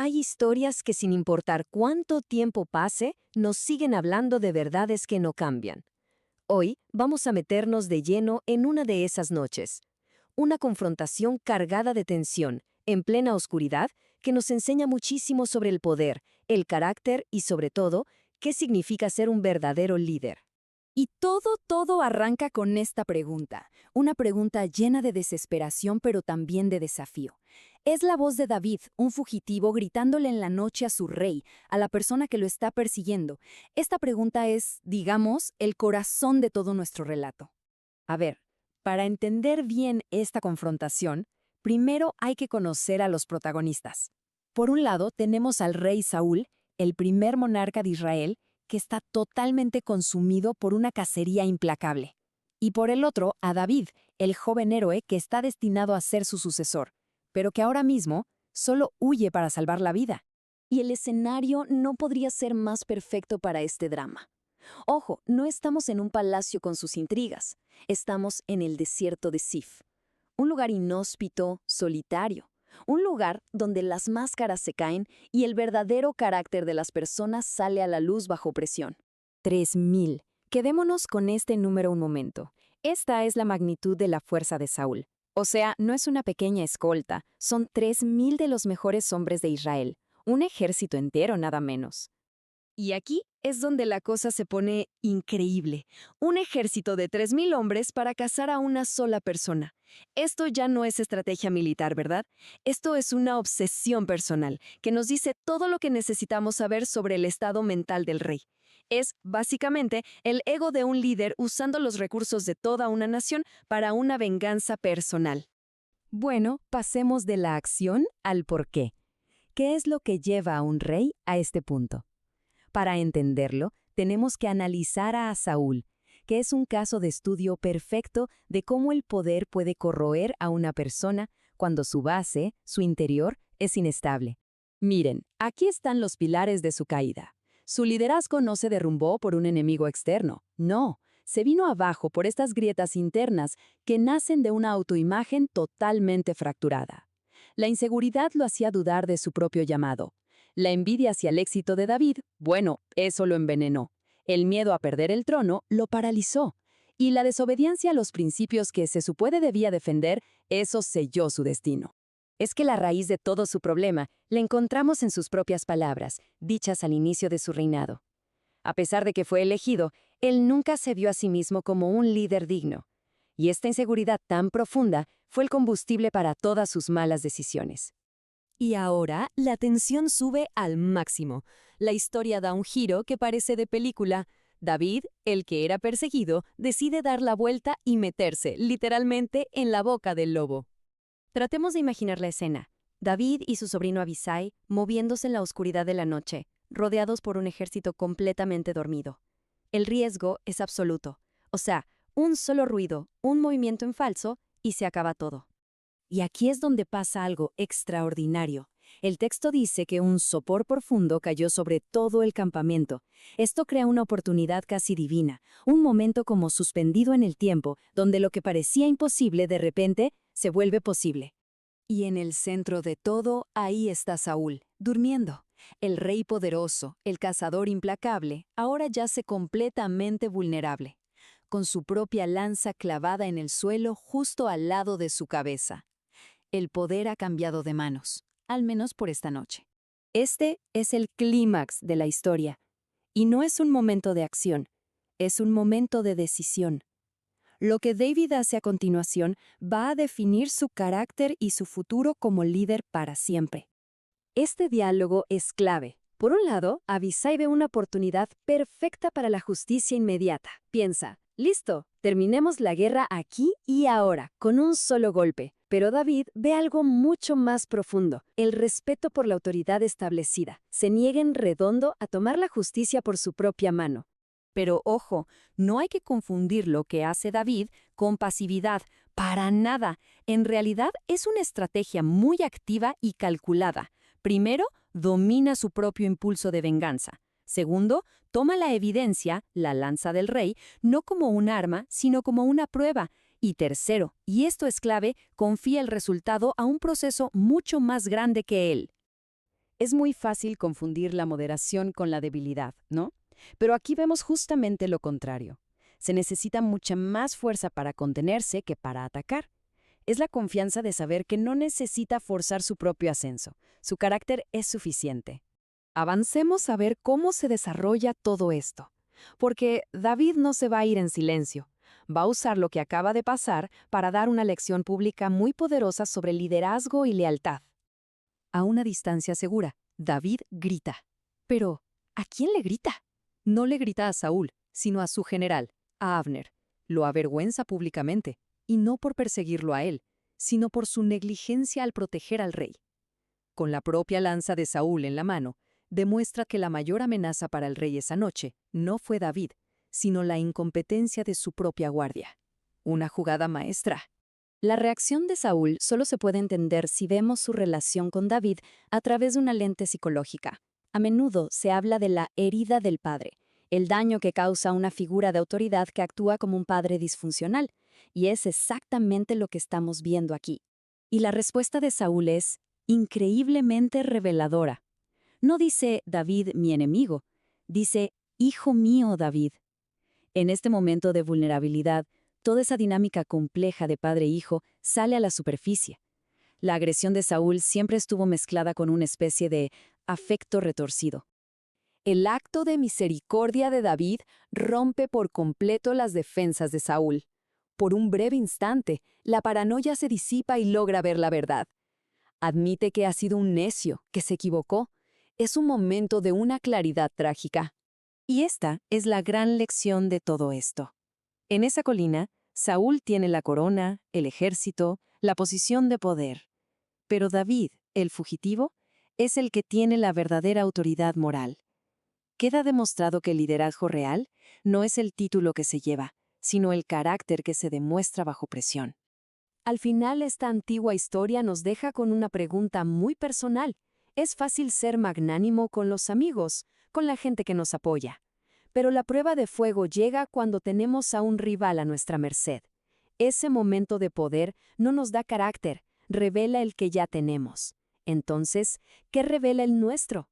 Hay historias que sin importar cuánto tiempo pase, nos siguen hablando de verdades que no cambian. Hoy vamos a meternos de lleno en una de esas noches. Una confrontación cargada de tensión, en plena oscuridad, que nos enseña muchísimo sobre el poder, el carácter y, sobre todo, qué significa ser un verdadero líder. Y todo arranca con esta pregunta, una pregunta llena de desesperación pero también de desafío. Es la voz de David, un fugitivo gritándole en la noche a su rey, a la persona que lo está persiguiendo. Esta pregunta es, digamos, el corazón de todo nuestro relato. A ver, para entender bien esta confrontación, primero hay que conocer a los protagonistas. Por un lado tenemos al rey Saúl, el primer monarca de Israel, que está totalmente consumido por una cacería implacable. Y por el otro, a David, el joven héroe que está destinado a ser su sucesor, pero que ahora mismo solo huye para salvar la vida. Y el escenario no podría ser más perfecto para este drama. Ojo, no estamos en un palacio con sus intrigas, estamos en el desierto de Sif, un lugar inhóspito, solitario, un lugar donde las máscaras se caen y el verdadero carácter de las personas sale a la luz bajo presión. 3000. Quedémonos con este número un momento. Esta es la magnitud de la fuerza de Saúl. O sea, no es una pequeña escolta, son 3000 de los mejores hombres de Israel, un ejército entero nada menos. Y aquí es donde la cosa se pone increíble. Un ejército de 3000 hombres para cazar a una sola persona. Esto ya no es estrategia militar, ¿verdad? Esto es una obsesión personal, que nos dice todo lo que necesitamos saber sobre el estado mental del rey. Es, básicamente, el ego de un líder usando los recursos de toda una nación para una venganza personal. Bueno, pasemos de la acción al porqué. ¿Qué es lo que lleva a un rey a este punto? Para entenderlo, tenemos que analizar a Saúl, que es un caso de estudio perfecto de cómo el poder puede corroer a una persona cuando su base, su interior, es inestable. Miren, aquí están los pilares de su caída. Su liderazgo no se derrumbó por un enemigo externo, no, se vino abajo por estas grietas internas que nacen de una autoimagen totalmente fracturada. La inseguridad lo hacía dudar de su propio llamado. La envidia hacia el éxito de David, bueno, eso lo envenenó. El miedo a perder el trono lo paralizó. Y la desobediencia a los principios que se supone debía defender, eso selló su destino. Es que la raíz de todo su problema la encontramos en sus propias palabras, dichas al inicio de su reinado. A pesar de que fue elegido, él nunca se vio a sí mismo como un líder digno. Y esta inseguridad tan profunda fue el combustible para todas sus malas decisiones. Y ahora la tensión sube al máximo. La historia da un giro que parece de película. David, el que era perseguido, decide dar la vuelta y meterse, literalmente, en la boca del lobo. Tratemos de imaginar la escena. David y su sobrino Abisai moviéndose en la oscuridad de la noche, rodeados por un ejército completamente dormido. El riesgo es absoluto. O sea, un solo ruido, un movimiento en falso y se acaba todo. Y aquí es donde pasa algo extraordinario. El texto dice que un sopor profundo cayó sobre todo el campamento. Esto crea una oportunidad casi divina, un momento como suspendido en el tiempo, donde lo que parecía imposible de repente se vuelve posible. Y en el centro de todo, ahí está Saúl, durmiendo. El rey poderoso, el cazador implacable, ahora yace completamente vulnerable, con su propia lanza clavada en el suelo justo al lado de su cabeza. El poder ha cambiado de manos, al menos por esta noche. Este es el clímax de la historia. Y no es un momento de acción, es un momento de decisión. Lo que David hace a continuación va a definir su carácter y su futuro como líder para siempre. Este diálogo es clave. Por un lado, Abisai ve una oportunidad perfecta para la justicia inmediata. Piensa, listo, terminemos la guerra aquí y ahora, con un solo golpe. Pero David ve algo mucho más profundo, el respeto por la autoridad establecida. Se niega en redondo a tomar la justicia por su propia mano. Pero ojo, no hay que confundir lo que hace David con pasividad, para nada. En realidad es una estrategia muy activa y calculada. Primero, domina su propio impulso de venganza. Segundo, toma la evidencia, la lanza del rey, no como un arma, sino como una prueba. Y tercero, y esto es clave, confía el resultado a un proceso mucho más grande que él. Es muy fácil confundir la moderación con la debilidad, ¿no? Pero aquí vemos justamente lo contrario. Se necesita mucha más fuerza para contenerse que para atacar. Es la confianza de saber que no necesita forzar su propio ascenso. Su carácter es suficiente. Avancemos a ver cómo se desarrolla todo esto. Porque David no se va a ir en silencio. Va a usar lo que acaba de pasar para dar una lección pública muy poderosa sobre liderazgo y lealtad. A una distancia segura, David grita. Pero, ¿a quién le grita? No le grita a Saúl, sino a su general, a Abner. Lo avergüenza públicamente, y no por perseguirlo a él, sino por su negligencia al proteger al rey. Con la propia lanza de Saúl en la mano, demuestra que la mayor amenaza para el rey esa noche no fue David, sino la incompetencia de su propia guardia. Una jugada maestra. La reacción de Saúl solo se puede entender si vemos su relación con David a través de una lente psicológica. A menudo se habla de la herida del padre, el daño que causa una figura de autoridad que actúa como un padre disfuncional, y es exactamente lo que estamos viendo aquí. Y la respuesta de Saúl es increíblemente reveladora. No dice David mi enemigo, dice hijo mío David. En este momento de vulnerabilidad, toda esa dinámica compleja de padre e hijo sale a la superficie. La agresión de Saúl siempre estuvo mezclada con una especie de afecto retorcido. El acto de misericordia de David rompe por completo las defensas de Saúl. Por un breve instante, la paranoia se disipa y logra ver la verdad. Admite que ha sido un necio, que se equivocó. Es un momento de una claridad trágica. Y esta es la gran lección de todo esto. En esa colina, Saúl tiene la corona, el ejército, la posición de poder. Pero David, el fugitivo, es el que tiene la verdadera autoridad moral. Queda demostrado que el liderazgo real no es el título que se lleva, sino el carácter que se demuestra bajo presión. Al final, esta antigua historia nos deja con una pregunta muy personal. Es fácil ser magnánimo con los amigos, con la gente que nos apoya. Pero la prueba de fuego llega cuando tenemos a un rival a nuestra merced. Ese momento de poder no nos da carácter, revela el que ya tenemos. Entonces, ¿qué revela el nuestro?